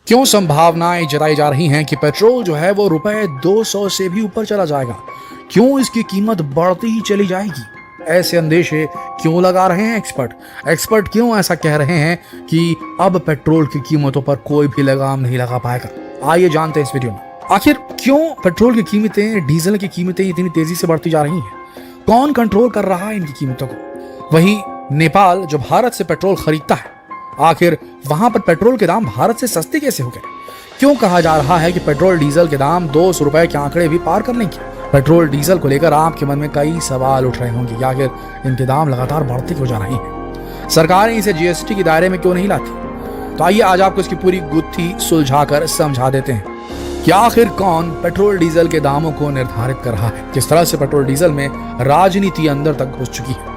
क्यों संभावनाएं जताई जा रही हैं कि पेट्रोल जो है वो रुपए 200 से भी ऊपर चला जाएगा? क्यों इसकी कीमत बढ़ती ही चली जाएगी? ऐसे अंदेशे क्यों लगा रहे हैं एक्सपर्ट क्यों ऐसा कह रहे हैं कि अब पेट्रोल की कीमतों पर कोई भी लगाम नहीं लगा पाएगा? आइए जानते हैं इस वीडियो में आखिर क्यों पेट्रोल की कीमतें, डीजल की कीमतें इतनी तेजी से बढ़ती जा रही हैं। कौन कंट्रोल कर रहा है इनकी कीमतों को? वहीं नेपाल जो भारत से पेट्रोल खरीदता है, आखिर वहां पर पेट्रोल के दाम भारत से सस्ते कैसे हो गए? क्यों कहा जा रहा है कि पेट्रोल डीजल के दाम 200 रुपए के आंकड़े भी पार कर लेंगे? पेट्रोल डीजल को लेकर आपके मन में कई सवाल उठ रहे होंगे कि आखिर इनके दाम लगातार बढ़ते क्यों जा रहे हैं? सरकारें इसे जीएसटी के दायरे में क्यों नहीं लाती? तो आइए आज आपको इसकी पूरी गुत्थी सुलझाकर समझा देते हैं कि आखिर कौन पेट्रोल डीजल के दामों को निर्धारित कर रहा है, किस तरह से पेट्रोल डीजल में राजनीति अंदर तक घुस चुकी है।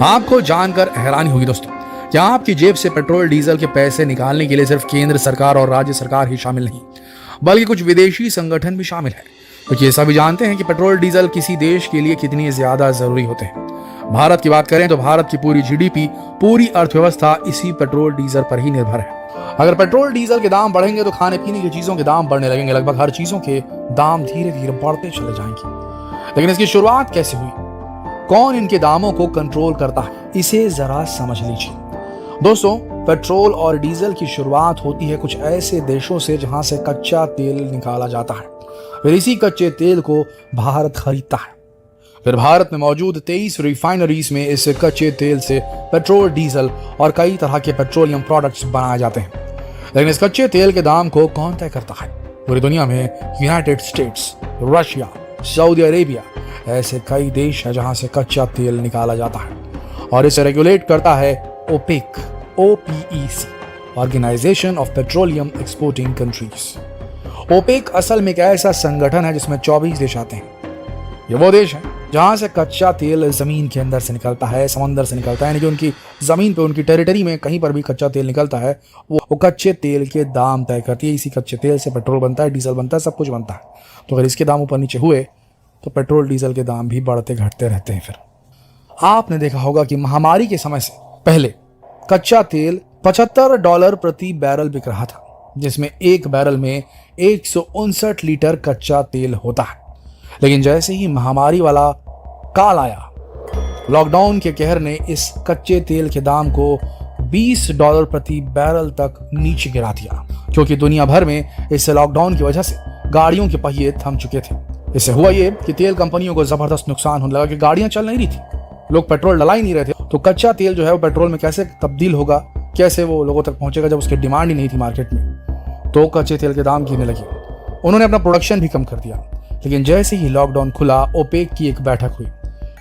आपको जानकर हैरानी होगी दोस्तों, क्या आपकी जेब से पेट्रोल डीजल के पैसे निकालने के लिए सिर्फ केंद्र सरकार और राज्य सरकार ही शामिल नहीं, बल्कि कुछ विदेशी संगठन भी शामिल है, क्योंकि ये सभी जानते हैं कि पेट्रोल डीजल किसी देश के लिए कितनी ज्यादा जरूरी होते हैं। भारत की बात करें तो भारत की पूरी जीडीपी, पूरी अर्थव्यवस्था इसी पेट्रोल डीजल पर ही निर्भर है। अगर पेट्रोल डीजल के दाम बढ़ेंगे तो खाने पीने की चीजों के दाम बढ़ने लगेंगे, लगभग हर चीजों के दाम धीरे धीरे बढ़ते चले जाएंगे। लेकिन इसकी शुरुआत कैसे हुई? कौन इनके दामों को कंट्रोल करता है? इसे जरा समझ लीजिए दोस्तों। पेट्रोल और डीजल की शुरुआत होती है कुछ ऐसे देशों से जहां से कच्चा तेल निकाला जाता है, फिर इसी कच्चे तेल को भारत खरीदता है। फिर भारत में मौजूद 23 रिफाइनरीज में इस कच्चे तेल से पेट्रोल, डीजल और कई तरह के पेट्रोलियम प्रोडक्ट्स बनाए जाते हैं। लेकिन इस कच्चे तेल के दाम को कौन तय करता है? पूरी दुनिया में United states, Russia, Saudi Arabia ऐसे कई देश हैं जहां से कच्चा तेल निकाला जाता है, और इसे रेगुलेट करता है OPEC, OPEC, organisation of petroleum exporting countries. OPEC असल में एक ऐसा संगठन है जिसमें 24 देश आते हैं। ये वो देश हैं जहां से कच्चा तेल जमीन के अंदर से निकलता है, समंदर से निकलता है, यानी कि उनकी जमीन पे, उनकी टेरिटरी में कहीं पर भी कच्चा तेल निकलता है, वो कच्चे तेल के दाम तय करती है। इसी कच्चे तेल से पेट्रोल बनता है, डीजल बनता है, सब कुछ बनता है। तो अगर इसके दाम ऊपर नीचे हुए तो पेट्रोल डीजल के दाम भी बढ़ते घटते रहते हैं। फिर आपने देखा होगा कि महामारी के समय से पहले कच्चा तेल $75 प्रति बैरल बिक रहा था, जिसमें एक बैरल में 159 लीटर कच्चा तेल होता है। लेकिन जैसे ही महामारी वाला काल आया, लॉकडाउन के कहर ने इस कच्चे तेल के दाम को $20 प्रति बैरल तक नीचे गिरा दिया, क्योंकि दुनिया भर में इस लॉकडाउन की वजह से गाड़ियों के पहिए थम चुके थे। इससे हुआ ये कि तेल कंपनियों को जबरदस्त नुकसान होने लगा कि गाड़ियां चल नहीं रही थी, लोग पेट्रोल डला ही नहीं रहे थे। तो कच्चा तेल जो है वो पेट्रोल में कैसे तब्दील होगा, कैसे वो लोगों तक पहुंचेगा जब उसकी डिमांड ही नहीं थी मार्केट में? तो कच्चे तेल के दाम गिरने लगे। उन्होंने अपना प्रोडक्शन भी कम कर दिया। लेकिन जैसे ही लॉकडाउन खुला, ओपेक की एक बैठक हुई।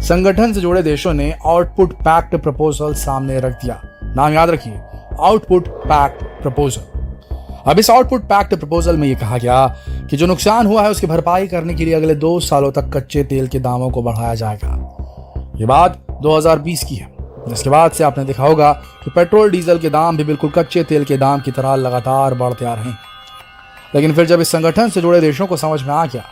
संगठन से जुड़े देशों ने आउटपुट पैक्ट प्रपोजल सामने रख दिया। नाम याद रखिए, आउटपुट पैक्ट प्रपोजल। अब इस आउटपुट पैक्ट प्रपोजल में यह कहा गया कि जो नुकसान हुआ है उसकी भरपाई करने के लिए अगले 2 सालों तक कच्चे तेल के दामों को बढ़ाया जाएगा। ये बात 2020 की है। इसके बाद से आपने देखा होगा कि पेट्रोल डीजल के दाम भी बिल्कुल कच्चे तेल के दाम की तरह लगातार बढ़ते आ रहे हैं। लेकिन फिर जब इस संगठन से जुड़े देशों को समझ में आ गया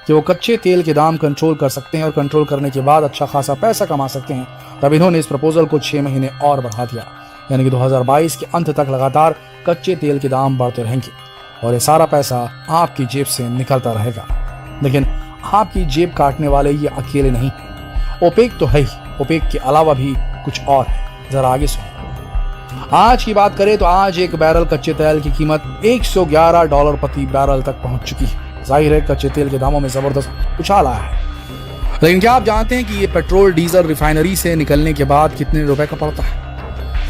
कि वो कच्चे तेल के दाम कंट्रोल कर सकते हैं और कंट्रोल करने के बाद अच्छा खासा पैसा कमा सकते हैं, तब इन्होंने इस प्रपोजल को 6 महीने और बढ़ा दिया। यानी कि 2022 के अंत तक लगातार कच्चे तेल के दाम बढ़ते रहेंगे और ये सारा पैसा आपकी जेब से निकलता रहेगा। लेकिन आपकी जेब काटने वाले ये अकेले नहीं है, ओपेक तो है ही, ओपेक के अलावा भी कुछ और है। जरा आगे सुनो। आज की बात करें तो आज एक बैरल कच्चे तेल की कीमत $111 प्रति बैरल तक पहुंच चुकी है। जाहिर है कच्चे तेल के दामों में जबरदस्त उछाल आया है। लेकिन क्या आप जानते हैं कि ये पेट्रोल डीजल रिफाइनरी से निकलने के बाद कितने रुपए का पड़ता है?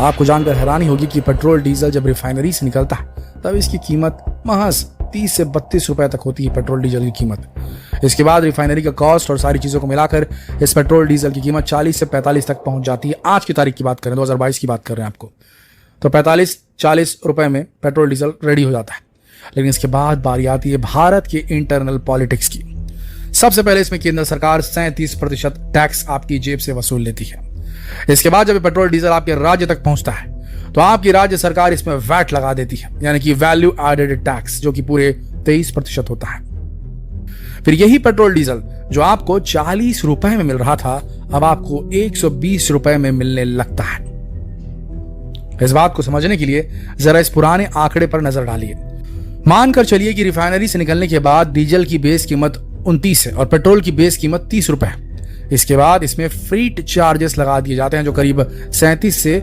आपको जानकर हैरानी होगी कि पेट्रोल डीजल जब रिफाइनरी से निकलता है तब इसकी कीमत महज 30 से 32 रुपए तक होती है, पेट्रोल डीजल की कीमत। इसके बाद रिफाइनरी का कॉस्ट और सारी चीजों को मिलाकर इस पेट्रोल डीजल की कीमत 40 से 45 तक पहुंच जाती है। आज की तारीख की बात करें, 2022 की बात कर रहे हैं आपको, तो 45-40 रुपए में पेट्रोल डीजल रेडी हो जाता है। लेकिन इसके बाद बारी आती है भारत के इंटरनल पॉलिटिक्स की। सबसे पहले इसमें केंद्र सरकार 37% टैक्स आपकी जेब से वसूल लेती है। इसके बाद जब पेट्रोल डीजल आपके राज्य तक पहुंचता है तो आपकी राज्य सरकार इसमें वैट लगा देती है, यानी कि वैल्यू एडेड टैक्स, जो कि पूरे 23% होता है। फिर यही पेट्रोल डीजल जो आपको 40 रुपए में मिल रहा था, अब आपको 120 रुपए में मिलने लगता है। इस बात को समझने के लिए जरा इस पुराने आंकड़े पर नजर डालिए। मानकर चलिए कि रिफाइनरी से निकलने के बाद डीजल की बेस कीमत 29 है और पेट्रोल की बेस कीमत 30 रुपए है। इसके बाद इसमें फ्रीट चार्जेस लगा दिए जाते हैं जो करीब 37 से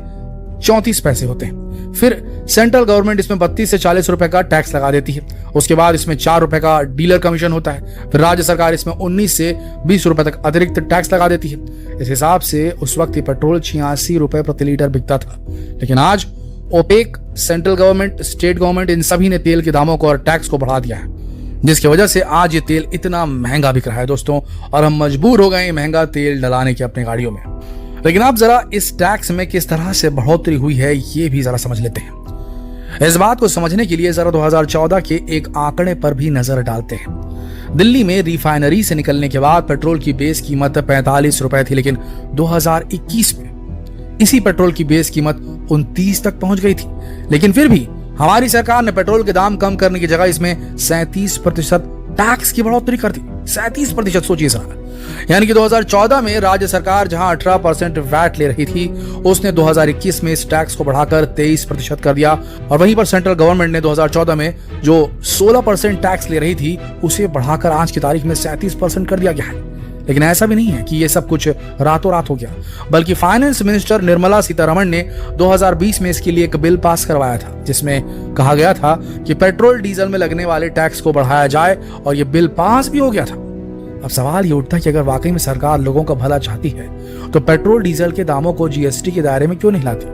34 पैसे होते हैं। फिर सेंट्रल गवर्नमेंट इसमें 32 से 40 रुपए का टैक्स लगा देती है। उसके बाद इसमें 4 रुपए का डीलर कमीशन होता है। फिर राज्य सरकार इसमें 19 से 20 रुपए तक अतिरिक्त टैक्स लगा देती है। इस हिसाब से उस वक्त ये पेट्रोल 86 रुपए प्रति लीटर बिकता था। लेकिन आज OPEC, central government, state government, इन सभी ने तेल के दामों को और टैक्स को बढ़ा दिया है, जिसकी वजह से आज ये तेल इतना महंगा बिक रहा है दोस्तों, और हम मजबूर हो गए महंगा तेल डलाने के अपने गाड़ियों में। लेकिन आप जरा इस टैक्स में किस तरह से बढ़ोतरी हुई है ये भी जरा समझ लेते हैं। इस बात को समझने के लिए जरा 2014 के एक आंकड़े पर भी नजर डालते हैं। दिल्ली में रिफाइनरी से निकलने के बाद पेट्रोल की बेस कीमत 45 रुपए थी, लेकिन 2021 में इसी पेट्रोल की बेस कीमत 29 तक पहुंच गई थी। लेकिन फिर भी हमारी सरकार ने पेट्रोल के दाम कम करने की जगह इसमें 37% टैक्स की बढ़ोतरी कर दी। 37%, सोचिए सर। यानी कि 2014 में राज्य सरकार जहां 18% वैट ले रही थी, उसने 2021 में इस टैक्स को बढ़ाकर 23% कर दिया। और वहीं पर सेंट्रल गवर्नमेंट ने 2014 में जो 16% टैक्स ले रही थी, उसे बढ़ाकर आज की तारीख में 37% कर दिया गया है। लेकिन ऐसा भी नहीं है कि ये सब कुछ रातों रात हो गया, बल्कि फाइनेंस मिनिस्टर निर्मला सीतारमण ने 2020 में इसके लिए एक बिल पास करवाया था, जिसमें कहा गया था कि पेट्रोल डीजल में लगने वाले टैक्स को बढ़ाया जाए, और ये बिल पास भी हो गया था। अब सवाल ये उठता है कि अगर वाकई में सरकार लोगों का भला चाहती है तो पेट्रोल डीजल के दामों को जीएसटी के दायरे में क्यों नहीं लाती,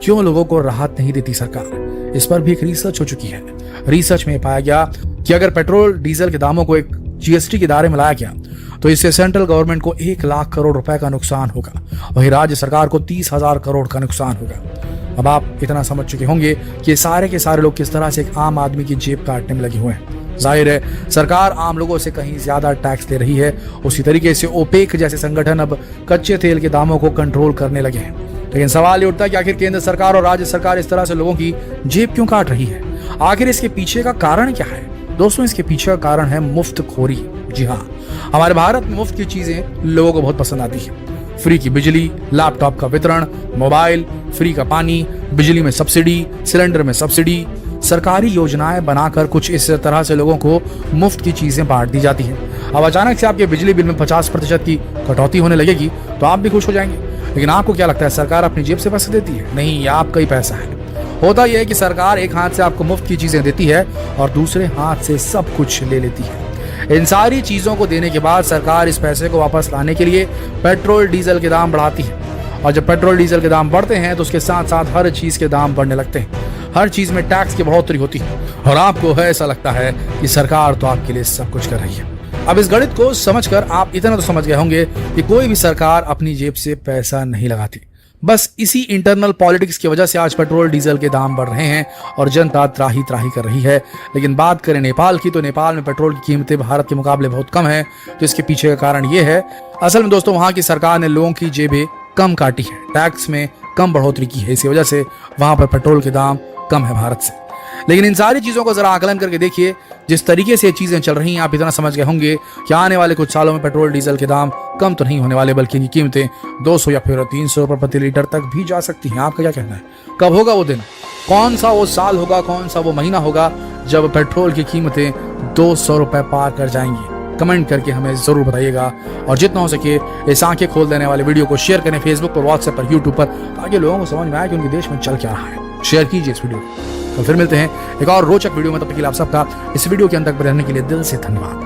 क्यों लोगों को राहत नहीं देती सरकार। इस पर भी एक रिसर्च हो चुकी है। रिसर्च में पाया गया कि अगर पेट्रोल डीजल के दामों को एक जीएसटी के दायरे में लाया गया तो इससे सेंट्रल गवर्नमेंट को 1 लाख करोड़ रुपए का नुकसान होगा, वहीं राज्य सरकार को 30,000 करोड़ का नुकसान होगा। अब आप इतना समझ चुके होंगे कि ये सारे के सारे लोग किस तरह से एक आम आदमी की जेब काटने में लगे हुए हैं। जाहिर है सरकार आम लोगों से कहीं ज्यादा टैक्स ले रही है। उसी तरीके से ओपेक जैसे संगठन अब कच्चे तेल के दामों को कंट्रोल करने लगे हैं। लेकिन सवाल ये उठता है कि आखिर केंद्र सरकार और राज्य सरकार इस तरह से लोगों की जेब क्यों काट रही है? आखिर इसके पीछे का कारण क्या है? दोस्तों, इसके पीछे का कारण है मुफ्तखोरी। जी हाँ, हमारे भारत में मुफ्त की चीजें लोगों को बहुत पसंद आती है। फ्री की बिजली, लैपटॉप का वितरण, मोबाइल, फ्री का पानी, बिजली में सब्सिडी, सिलेंडर में सब्सिडी, सरकारी योजनाएं बनाकर कुछ इस तरह से लोगों को मुफ्त की चीजें बांट दी जाती हैं। अब अचानक से आपके बिजली बिल में 50% की कटौती होने लगेगी तो आप भी खुश हो जाएंगे। लेकिन आपको क्या लगता है, सरकार अपनी जेब से पैसे देती है? नहीं, ये आपका ही पैसा है। होता यह है कि सरकार एक हाथ से आपको मुफ्त की चीजें देती है और दूसरे हाथ से सब कुछ ले लेती है। इन सारी चीजों को देने के बाद सरकार इस पैसे को वापस लाने के लिए पेट्रोल डीजल के दाम बढ़ाती है, और जब पेट्रोल डीजल के दाम बढ़ते हैं तो उसके साथ साथ हर चीज के दाम बढ़ने लगते हैं। हर चीज में टैक्स की बढ़ोतरी होती है, और आपको ऐसा लगता है कि सरकार तो आपके लिए सब कुछ कर रही है। अब इस गणित को समझकर आप इतना तो समझ गए होंगे कि कोई भी सरकार अपनी जेब से पैसा नहीं लगाती। बस इसी इंटरनल पॉलिटिक्स की वजह से आज पेट्रोल डीजल के दाम बढ़ रहे हैं और जनता त्राही त्राही कर रही है। लेकिन बात करें नेपाल की, तो नेपाल में पेट्रोल की कीमतें भारत के मुकाबले बहुत कम है। तो इसके पीछे का कारण ये है, असल में दोस्तों वहां की सरकार ने लोगों की जेबें कम काटी है, टैक्स में कम बढ़ोतरी की है। इसी वजह से वहां पर पेट्रोल के दाम कम है भारत से। लेकिन इन सारी चीजों को जरा आकलन करके देखिए, जिस तरीके से ये चीजें चल रही हैं, आप इतना समझ गए होंगे कि आने वाले कुछ सालों में पेट्रोल डीजल के दाम कम तो नहीं होने वाले, बल्कि इनकी कीमतें 200 या फिर 300 रुपए प्रति लीटर तक भी जा सकती हैं। आपका क्या कहना है? कब होगा वो दिन? कौन सा वो साल होगा, कौन सा वो महीना होगा जब पेट्रोल की कीमतें 200 रुपए पार कर जाएंगी? कमेंट करके हमें जरूर बताइएगा, और जितना हो सके इस आंखें खोल देने वाले वीडियो को शेयर करें फेसबुक पर, व्हाट्सएप पर, यूट्यूब पर, ताकि लोगों को समझ में आए कि उनके देश में चल क्या रहा है। शेयर कीजिए इस वीडियो को। तो फिर मिलते हैं एक और रोचक वीडियो में। तब तक के लिए आप सबका इस वीडियो के अंत तक रहने के लिए दिल से धन्यवाद।